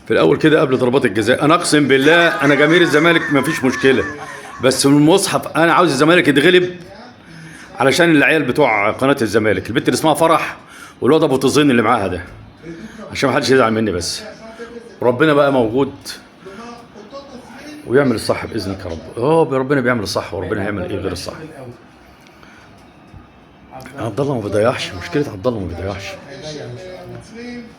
في الاول كده قبل ضربات الجزاء، انا اقسم بالله انا جماهير الزمالك ما فيش مشكله، بس من المصحف انا عاوز الزمالك يتغلب علشان العيال بتوع قناه الزمالك، البنت اللي اسمها فرح والواد ابو طزين اللي معاها ده، عشان ما حدش يزعل مني بس. ربنا بقى موجود ويعمل الصح باذنك يا رب. ربنا بيعمل الصح، وربنا هيعمل ايه غير الصح. عبد الله ما بيضيعش، مشكله عبد الله ما بيضيعش.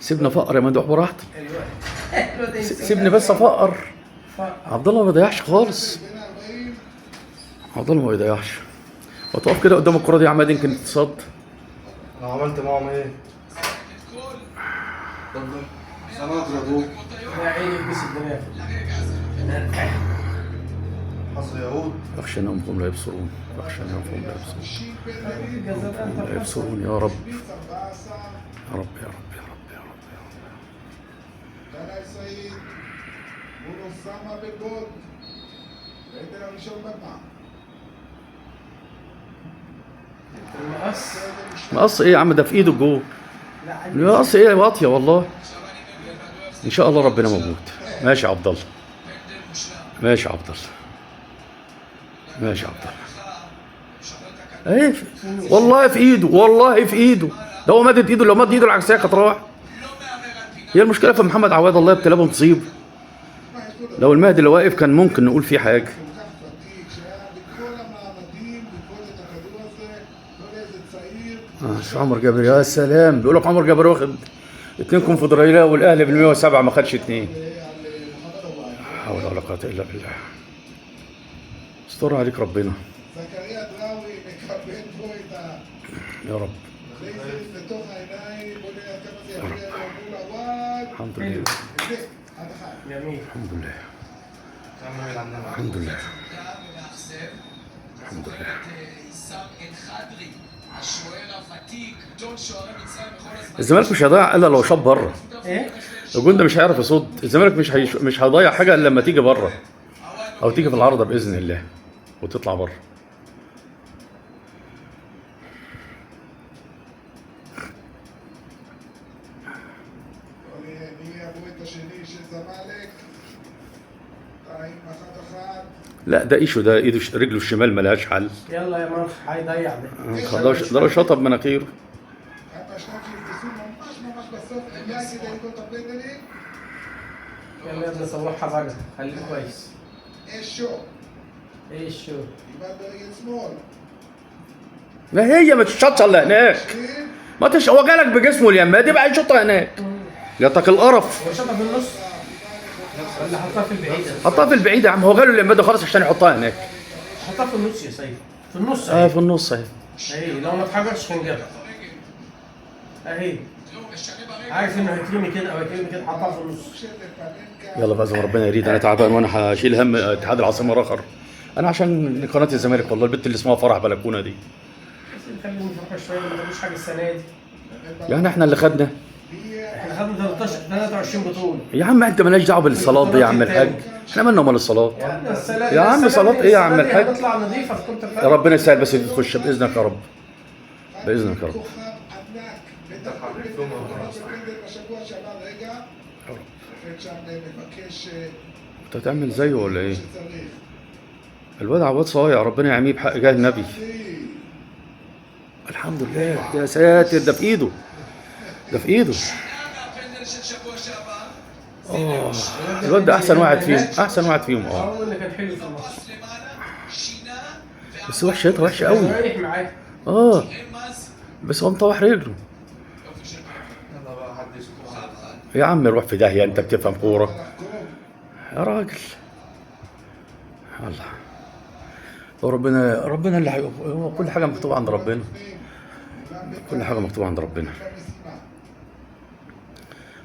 سيبنا فقر يا ممدوح براحتك، سيبني بس افقر. عبد الله ما بيضيعش خالص، عبد الله ما بيضيعش. وتقف كده قدام الكره دي يا عماد يمكن تتصد. انا عملت معاهم ايه؟ انا اضربوه يا عيني بس الدماغ. حظ يهود. اخشى انهم هم لا يبصرون، اخشى انهم هم لا يبصرون، هم لا يبصرون يا رب، يا رب يا رب يا رب يا رب يا المقص رب. مقص ايه يا عم، ده في ايده الجول. مقص ايه واطيه والله. ان شاء الله ربنا موجود. ماشي يا عبد الله، ماشي يا عبد الله، ماشي يا عبد الله. ايه والله في ايده، والله في ايده. ده هو مادد ايده، لو مد ايده العكسيه كانت راح. هي المشكله في محمد عواد، الله يبتلاه بنصيب. لو المهدي اللي واقف كان ممكن نقول فيه حاجه. عمر جابر، يا سلام، بيقول لك عمر جابر واخد 2 كونفدراليه والاهلي بال 107 ما خدش 2. لا حول ولا قوه الا بالله. استر عليك ربنا يا رب. يا رب الحمد لله، الحمد لله، الحمد لله، الحمد لله. الزمالك مش هيضيع الا لو شاط بره. ايه؟ الجون ده مش هيعرف يصد. الزمالك مش هيضيع حاجه الا لما تيجي بره، او تيجي في العارضه باذن الله وتطلع بره. لا ده ايشه، ده ايده رجله الشمال ملهاش حل. يلا يا مرخ هيضيع ده لو شطب مناخيره. يلا يا ابني صلحها بقى، خليك كويس. ايه الشو؟ ما هي ما تشطش الا هناك، ما هو جالك بجسمه اليمادي بقى يشطها هناك. جاتك القرف. هو شاطها في النص ولا حطها في البعيد؟ حطها في البعيد يا عم، هو جاله اليمادي خالص عشان يحطها هناك. حطها في النص يا سيد، في النص في النص اهي. اهي لو ما اتحركش كان جابها. اهي عارف انه هيترمي كده او هيترمي كده، حطها في النص. يلا بقى زي ما ربنا يريد. انا تعبان وانا هشيل هم اتحاد العاصمه الاخر. انا عشان قناه الزمالك والله. البنت اللي اسمها فرح بلكونه دي، خلينا نفرح شويه، ما جابوش حاجه السنه دي. يعني احنا اللي خدنا. احنا خدنا 23 بطوله. يا عم انت مالكش دعوه بالصلاه دي يا عم الحاج، احنا مالنا ومال الصلاه. يا عم صلاه ايه يا عم الحاج؟ هتطلع نظيفه في كنت يا ربنا يسهل بس تخش باذنك يا رب، باذنك يا رب. انت هتعمل زيه ولا ايه؟ الواد عواد صايع، ربنا يعميه بحق جاه النبي. الحمد لله يا ساتر، ده في ايده، ده في ايده. الواد ده احسن واحد فيهم، احسن واحد فيهم. هو اللي كان حلو في الماتش، بس وحشتها وحشه قوي. رايح معاه. بس هو مطوح رجله. يا عم روح في داهيه، انت بتفهم كوره يا راجل. الله، ربنا اللي هو كل حاجه مكتوبه عند ربنا، كل حاجه مكتوبه عند ربنا.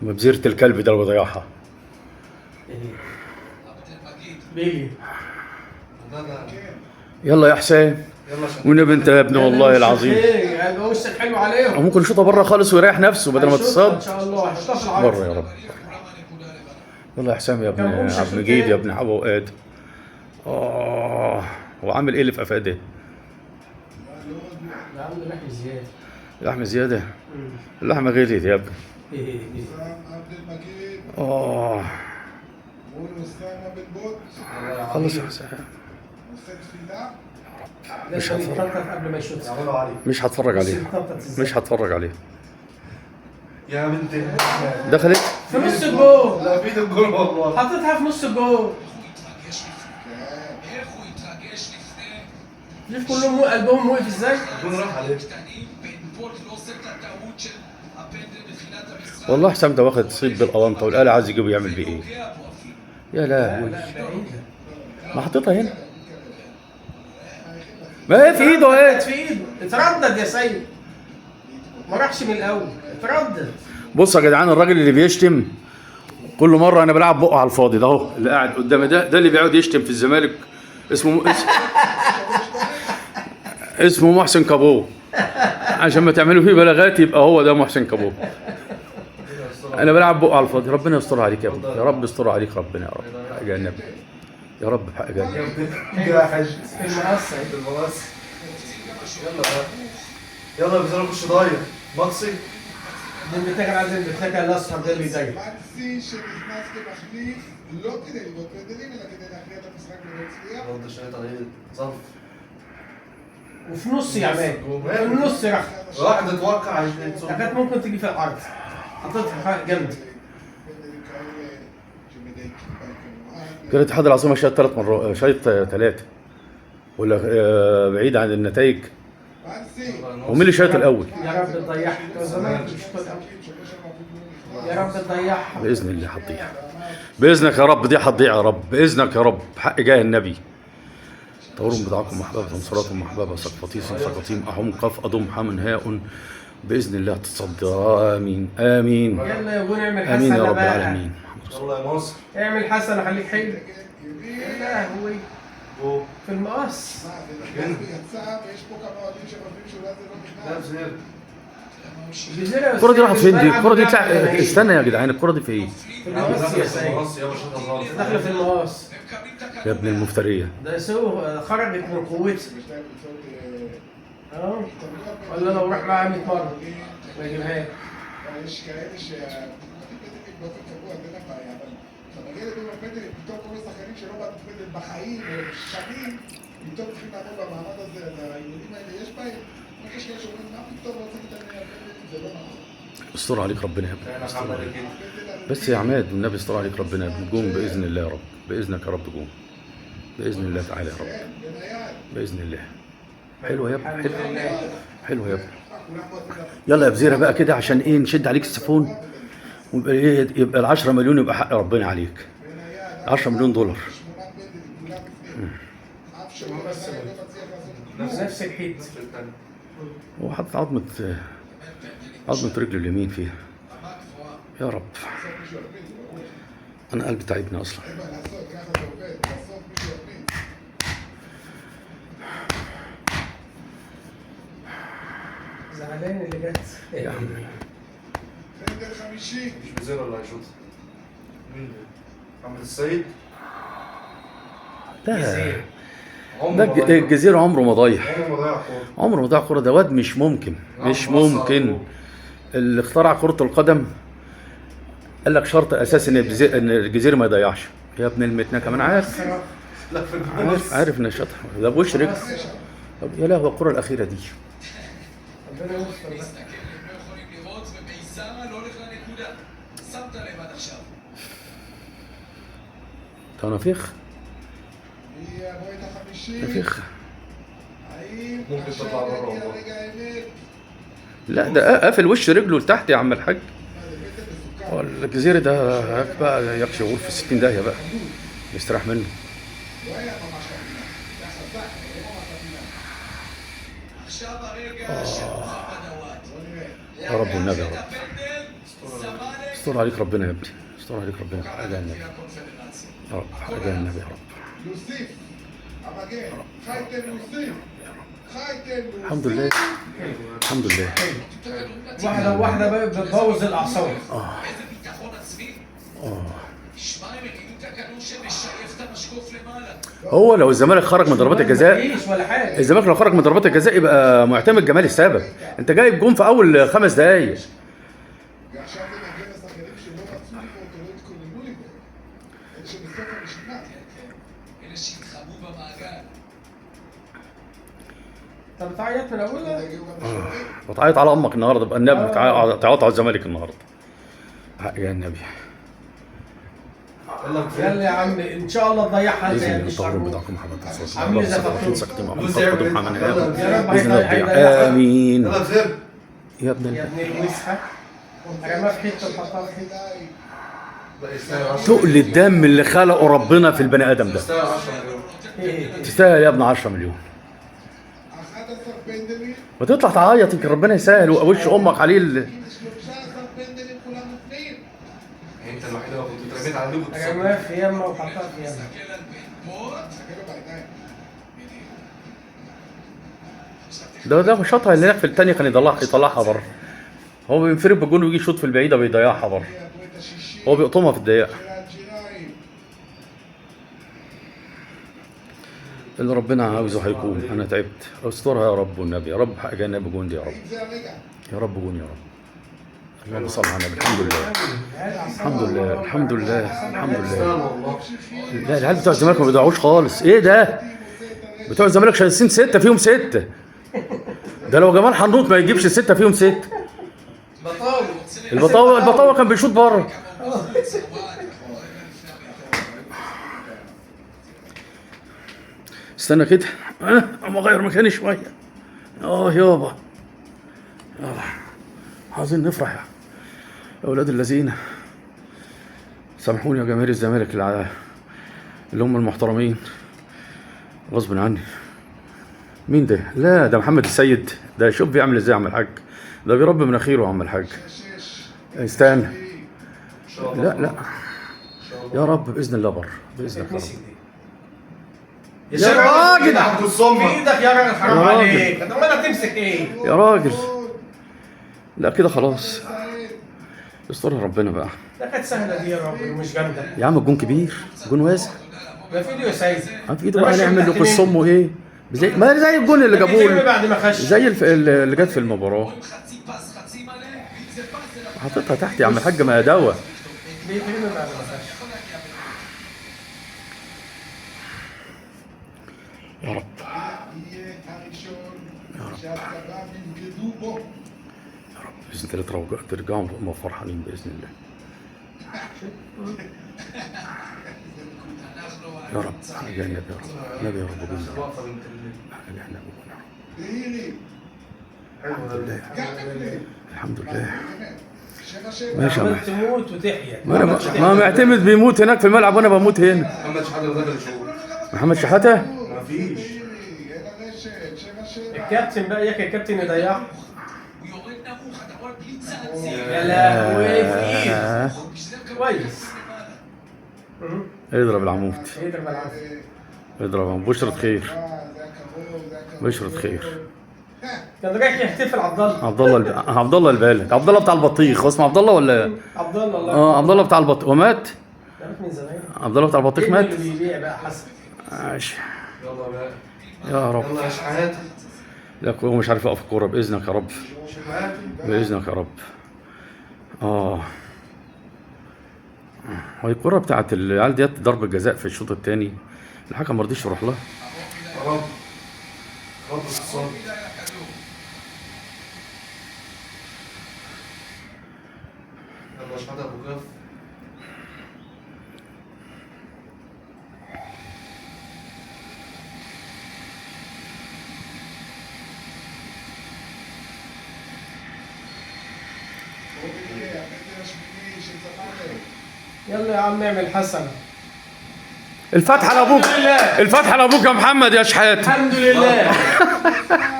مبذيرة الكلب ده اللي بيضيعها. بيجي يلا يا حسين، والنبي انت يا ابني والله العظيم. هيبقى وشك حلو عليهم. ممكن يشوطها بره خالص ويريح نفسه بدل ما تصاد. ان شاء الله هيحطها في العرض بره يا رب. يلا يا حسام يا ابن عبد جيد يا ابن عبو وقاد. هو عامل ايه اللي في افاده؟ يا عم لحم زياده. لحم زياده؟ اللحمه غليت يا ابني. اه والأسامة بالبوت خلص يا حسين. وست فيلا مش لازم هتفرج. يتنطط قبل ما يشوط. يعملوا علي. مش هتفرج عليه. يتنطط إزاي؟ مش هتفرج عليه. يا بنت دخلت. في نص الجول. لا في ايد الجول والله. حطيتها في نص الجول. شوف كلهم قلبهم وقف ازاي. الجول راح عليه. والله حسام ده واخد صيد بالاونطه والاهلي عايز يجيبه يعمل بيه ايه؟ يا لهوي. ما حطيتها هنا. ما هي في ايده اهي. في ايده اتردد يا سيد. ما راحش من الاول اتردد. بصوا يا جدعان الراجل اللي بيشتم كل مره انا بلعب بقه على الفاضي ده اهو اللي قاعد قدامي ده اللي بيقعد يشتم في الزمالك اسمه محسن كابو عشان ما تعملوا فيه بلاغات يبقى هو ده محسن كابو. انا بلعب بقه على الفاضي. ربنا يستر عليك يا ابني. يا رب يستر عليك ربنا يا رب. حق النبي يا رب حق النبي. جاحد. في المقص اهي. المقص. يلا بقى. يلا يا بزار خش ضايع. مقصي. بنتاكل عايز بنتاكل الاصفر ده اللي ضايق. מנסי שנכנס כמחליף לא כדי להיות פנדלים אלא כדי להכריע את המשחק ולא הצליח. رد الشيطان ايه؟ ظرف. وفي نص يا عماد. في النص راح. واحد اتوقع كانت ممكن تيجي في العرض. حطيتها جامد. פנדלים כאלה שמדייקים בהם. كان الاتحاد العاصمه شايط 3 مرات شايط 3 ولا بعيد عن النتائج. מנסי. ومين اللي شايط الاول؟ يا رب تضيعها. الزمالك مش هتضيع. يا رب تضيعها. باذن الله هتضيع. باذنك يا رب دي هتضيع يا رب. باذنك يا رب حق جاه النبي. طورهم بدعاكم محبابة صلاتهم محبابة سقفطيس سقطيم أهم قف أضم حمن هاء بإذن الله تتصدى. آمين آمين يلا يا ابونا اعمل حسنه آمين يا رب بقى. العالمين. يلا يا مصر. اعمل حسنه خليك حلو. يا لهوي. جو. في المقص. ונכנס ויצא ויש פה כמה אוהדים שחושבים שאולי זה לא لا נכנס. بزير. الجزيرة الكرة دي راحت فين دي؟ الكرة دي بتلعب طلع استنى يا جدعان الكرة دي في إيه؟ في المقص يا سيد. مصر يلا شوط الغلط. داخله في المقص. يا ابن المفترية. ده خرجت من قوتها. שתי קבוצות اه ولا لو راح معاه 100 مره ما يجيبهاش. יש כאלה שהפנדלים באופן קבוע זה גם בעיה, אבל אתה מגיע לדור הפנדלים, פתאום כל השחקנים שלא באו פנדל בחיים או שנים, פתאום צריכים לעבור במעמד הזה, אז האימונים האלה יש בהם, יש כאלה שאומרים מה פתאום לא צריך את הפנדלים, זה לא נכון. استر عليك ربنا يا ابني. احنا استر عملنا عليك. كده. بس يا عماد والنبي استر عليك ربنا قوم بإذن الله يا رب. بإذنك يا رب قوم. بإذن الله تعالى يا رب. בנייד, بإذن الله. حلو يا ابني الحمد حلو. لله. حلو يا ابني. כולם רוצים להפסיד. يلا يا بزيرة بقى كده عشان ايه نشد عليك السيفون ويبقى ايه يبقى ال 10 مليون يبقى حق ربنا عليك. בנייד, 10 مليون دولار. 8 פנדלים, כולם בפנים. אף שלא מצליח לעשות כלום. نفس الحيط. هو حاطط عظمة رجله اليمين فيها. يا رب انا قلبي تعبني اصلا. אין מה לעשות, ככה זה עובד, בסוף מישהו יחמיץ. زعلان اللي جت. يا عمي פנדל חמישי. مش بزير ولا هيشوط. مين ده؟ محمد السيد. ده عمره ما ضيع. الجزيرة عمره ما ضيع. عمره ما ضيع كورة. عمره ما ضيع كرة. ده واد مش ممكن مش ممكن. اللي اخترع كرة القدم قال لك شرط اساسي ان الجزيرة ما يضيعش. يا ابن المتنا كمان عارف لا في الجول. عارف ان الشطح ده بوش رجل. طب يا لهوي الكرة الأخيرة دي. ربنا يستر بقى. לא יכולים לראות, ובייזרה לא הולך לנקודה. שמת לב עד עכשיו. ده نفيخ מי יבוא את החמישי? نفيخ. האם ممكن עכשיו تطلع بره יגיע والله. רגע האמת? لا ده قافل وش رجله لتحت يا عم الحاج. מה זה פנדל מסוכן? الجزيرة ده هاك بقى يكشي غور في 60 داهية بقى يستراح منه. לא היה ממש חבילה. זה היה חזק, אבל לא ממש חבילה. עכשיו הרגע של מוחמד עוואד. בוא נראה. يا رب والنبي يا رب. הפנדל, סמאלק, استر عليك ربنا يا ابني. استر عليك ربنا. حاجة النبي הקונפדרציה. يا רب. حاجة النبي يا رب. להוסיף. המגן. חייתם להוסיף. חייתם להוסיף. الحمد لله الحمد لله. واحدة بقى بتبوظ الأعصاب. איזה ביטחון עצמי. שמע, הם הגידו את הכדור שמשייף את המשקוף למעלה. هو لو الزمالك خرج من ضربات الجزاء مفيش ولا حاجة. الزمالك لو خرج من ضربات الجزاء يبقى معتمد جمال السبب. انت جايب جون في اول 5 دقايق. ועכשיו זה מגיע לשחקנים שלא רצו פה, תראו את התכוננו לי בו. אלה שבסוף הרשימה. אלה שהתחבאו במעגל. طب بتعيط من اولها؟ הגיעו גם לשופטים. بتعيط على امك النهارده بقى النبي تعيط على الزمالك النهارده. حق يا النبي. يلا يا عم ان شاء الله تضيعها انت باذن يا الله ابن التغرب الشعب. بتاعكم محمد رسول عامل الله زي صلى الله عليه خطوط. وسلم بص محمد يا محمد يلا. يا رب باذن الله هيضيعها. امين يلا زب. يا ابن يا ابن الوسخه رماه في حته وحطها في حته. لا يستاهل 10. تقل الدم اللي خلقه ربنا في البني ادم ده يستاهل 10 مليون. ايه تستاهل يا ابن 10 مليون 11 פנדלים, وتطلع تعيط يمكن ربنا يسهل ووش امك عليه 13 פנדלים כולם מופנים. انت الوحيد اللي كنت اترميت عليه كنت رماه في يمه وحطها في يمه. תסתכל על בן פורת. תסתכל לו בעיניים. ده شاطها اللي هناك في الثانيه كان يطلعها بره. هو بينفرد بالجون ويجي يشوط في البعيده بيضيعها بره. יעברו את ה-60 هو بيقطمها في الضيقه. של האלג'יראים. اللي ربنا عاوزه هيكون. انا تعبت استرها يا رب والنبي يا رب حق جنب جون دي يا رب האם זה הרגע? يا رب جون يا رب. اللهم صل على النبي الحمد لله الحمد لله الحمد لله الحمد لله. يستاهل والله. لا العيال بتوع الزمالك ما بيضيعوش خالص. ايه ده؟ بتوع الزمالك شايسين 6 فيهم 6. ده لو جمال حنوط ما يجيبش 6 فيهم 6. البطاوه كان بيشوط بره. استنى كده اما اغير مكاني شويه. يابا عايزين نفرح يا اولاد الذين. سامحوني يا جماهير الزمالك اللي هم المحترمين غصب عني. مين ده؟ لا ده محمد السيد. ده شوف بيعمل ازاي يا عم الحاج. ده بيربي مناخيره يا عم الحاج. استنى. لا يا رب باذن الله بر باذن الله. يا راجل عبد الصمد. في ايدك يا راجل حرام يا راجل. عليك. طب ما انت تمسك ايه؟ يا راجل لا كده خلاص. استرها ربنا بقى. ده كانت سهله دي يا راجل ومش جامده. يا عم الجون كبير جون واسع. ده فيديو يا سيد. في ايده بقى نعمل له قصه وايه زي الجون اللي جابوه جابوه بعد ما خش. زي اللي جت في المباراه. חצי פס, חצי מלא, אם זה פס זה נכון. حاططها تحت يا عم الحاج ما دواء. بيترمي بعد ما خش. يا رب יהיה הראשון שהצבא יבגדו בו. باذن الله ترجعوا هم فرحانين باذن الله. يا رب يا نبي يا رب نبي يا رب باذن الله. احنا בהירי, גם בפנים. الحمد لله. 7-7. ماشي يا عمال محمد. تموت وتحيا. ما معتمد بيموت هناك في الملعب وانا بموت هنا. محمد شحاته اللي دخل الشغل. محمد شحاته مفيش. בהירי, אל הרשת, 7-7. الكابتن بقى ياك الكابتن يضيعه. הוא יורד נמוך, אתה רואה בלי צעצוע. يا لهوي في ايد. בשביל זה מקבל كويس. اضرب العمود يضرب العافيه. اضرب العمود. بشرة خير זה הקרוב, זה הקרוב. بشرة خير. كان رايح يحتفل عبد الله. عبد الله البالغ. عبد الله بتاع البطيخ. هو اسمه عبد الله ولا عبد الله الله. عبد الله بتاع البطيخ ومات. عرف من زمان. عبد الله بتاع البطيخ ابنه مات. اللي بيبيع بقى حسن. ماشي يلا بقى. يا رب. يلا يا شحاته. لا هو مش عارف يقف الكوره باذنك يا رب باذنك يا رب. هو الكوره بتاعت العيال ديت ضربه جزاء في الشوط الثاني. الحكم ما رضيش يروح لها. يا رب. رب الصمد. يلا يا شحاته ابو كف. בהירי, הפנדל השמיני של זמאלק. يلا يا عم اعمل حسنه. الفتحه لابوك الفتحه لابوك يا محمد يا شحات. الحمد لله.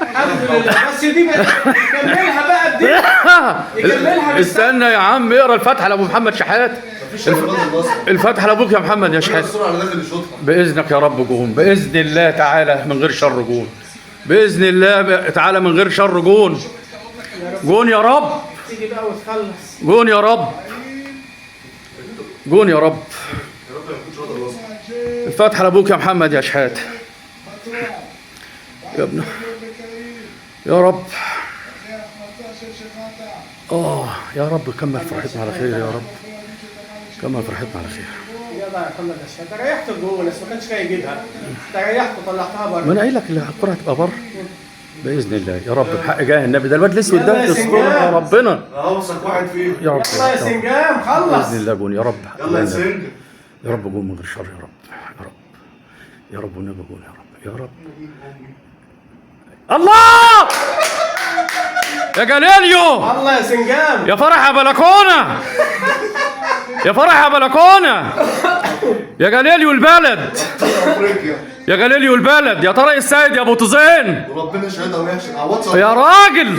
الحمد لله بس دي كملها بقى بدي. يكملها بالسنة. استنى يا عم اقرا الفتحه لابو محمد شحات. مفيش رمضان النصر. الفتحه لابوك يا محمد يا شحات. الصورة على داخل الشوطها. باذنك يا رب جون باذن الله تعالى من غير شر جون باذن الله تعالى من غير شر جون جون يا رب تيجي بقى وتخلص. جون يا رب جون يا رب. يا رب ما يكونش رمضان النصر. الفتحه لابوك يا محمد يا شحات يا ابن يا رب. אחרי ההחמצה של שחטה. يا رب كمل فرحتنا على خير يا رب. של זמאלק كمان فرحتنا على خير. يلا يا محمد اشرف، انت ريحت الجول بس ما كانش كده يجيبها، انت ريحت وطلعتها ما بره. انا قايل لك الكره هتبقى بره باذن الله يا رب، بحق جاه النبي. ده الواد الاسود يلا ده يا يستر سنجاب. ربنا اوسط واحد فيه. يا رب. يلا يا سنجام خلص. باذن الله جون يا رب. يلا يا سنجة. يا رب جون من غير شر يا رب. يا رب يا رب والنبي جون يا رب يا رب. الله يا جلاليو، الله يا سنجام. يا فرح يا بلكونه، يا فرح يا بلكونه، يا جلاليو البلد، افريقيا. يا جلاليو البلد، يا طارق السيد، يا ابو طزين، وربنا يشهدها ويحشد على واتساب. يا راجل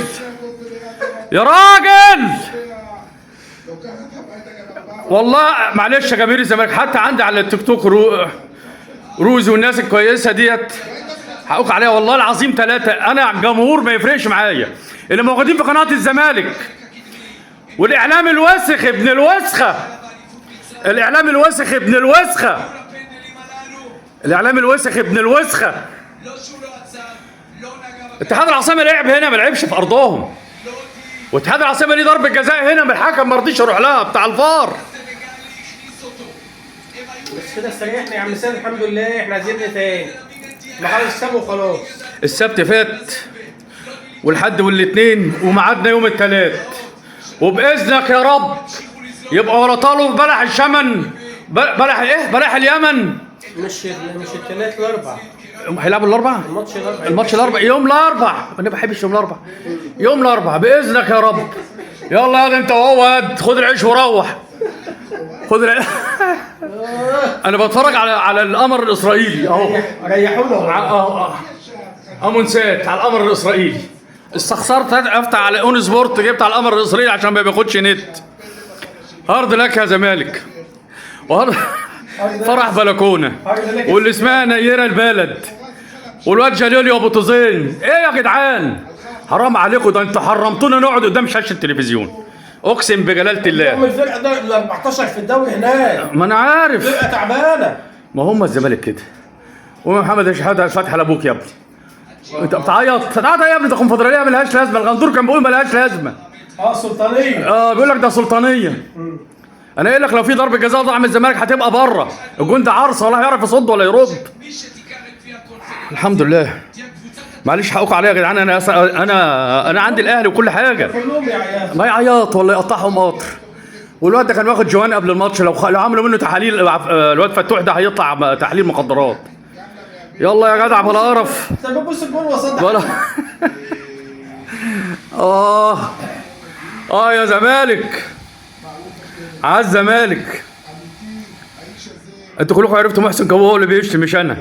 يا راجل. والله معلش يا جماهير الزمالك، حتى عندي على التيك توك روزي والناس الكويسه ديت حقوق عليها والله العظيم ثلاثه. انا الجمهور ما يفرقش معايا، اللي موجودين في قناه الزمالك والاعلام الوسخ ابن الوسخه، الاعلام الوسخ ابن الوسخه، الاعلام الوسخ ابن الوسخه. לא שהוא לא עצר, לא נגע اتحاد العاصمه لعب هنا، ما لعبش في ارضهم. واتحاد العاصمه ليه ضربه جزاء هنا من الحكم ما رضيش يروح لها بتاع الفار. הכניס אותו. بس كده استريحنا يا عم سيد، الحمد لله. احنا عايزين ايه تاني؟ ما خلاص سابوا خلاص. السبت فات والحد والاثنين وميعادنا يوم الثلاث، وباذنك يا رب يبقى ورا طالب بلح الشمن، بلح ايه؟ بلح اليمن. مش الثلاث الاربع، هيلعبوا الاربع؟ الماتش الاربع. الماتش الاربع، يوم الاربع. انا ما بحبش يوم الاربع. يوم الاربع باذنك يا رب. يلا يا انت وهو خد العيش وروح. خد العيش. انا بتفرج على القمر الاسرائيلي اهو. ريحونا. امونسات على القمر الاسرائيلي. استخسرت افتح على اون سبورت، جبت على القمر الاسرائيلي عشان ما بياخدش نت. هارد لك يا زمالك. وهارد فرح بلكونه، واللي اسمها نيره البلد، والواد جليل ابو طزين. ايه يا جدعان؟ حرام عليكم، ده انتوا حرمتونا نقعد قدام شاشه التلفزيون. اقسم بجلاله الله. هم الفرقه ده ال 14 في الدوري هناك، ما انا عارف، فرقه تعبانه. ما هم الزمالك كده. ومحمد شحاته فتح لابوك يا ابني. انت بتعيط؟ تعالى يا ابني، ده كونفدراليه ملهاش لازمه. الغندور كان بيقول ملهاش لازمه. سلطانيه. بيقول لك ده سلطانيه. انا قايل لك لو في ضربه جزاء ضاع من الزمالك هتبقى بره. الجون ده عرصه ولا هيعرف يصد ولا يرد. מי שתיקח את גביע הקונפדרציה الحمد لله. תהיה קבוצת معلش حقوق عليا يا جدعان. انا عندي الاهلي وكل حاجه. كلهم يعيطوا. ما يعيط ولا يقطعهم قطر. والواد ده كان واخد جوان قبل الماتش، لو عملوا منه تحاليل الواد فتوح ده هيطلع تحليل مخدرات. يلا يا جدع بلا قرف. طب بص الجول وصل ولا يا زمالك، على الزمالك. انتوا كلكم عرفتوا محسن كوهو اللي بيشتم مش انا.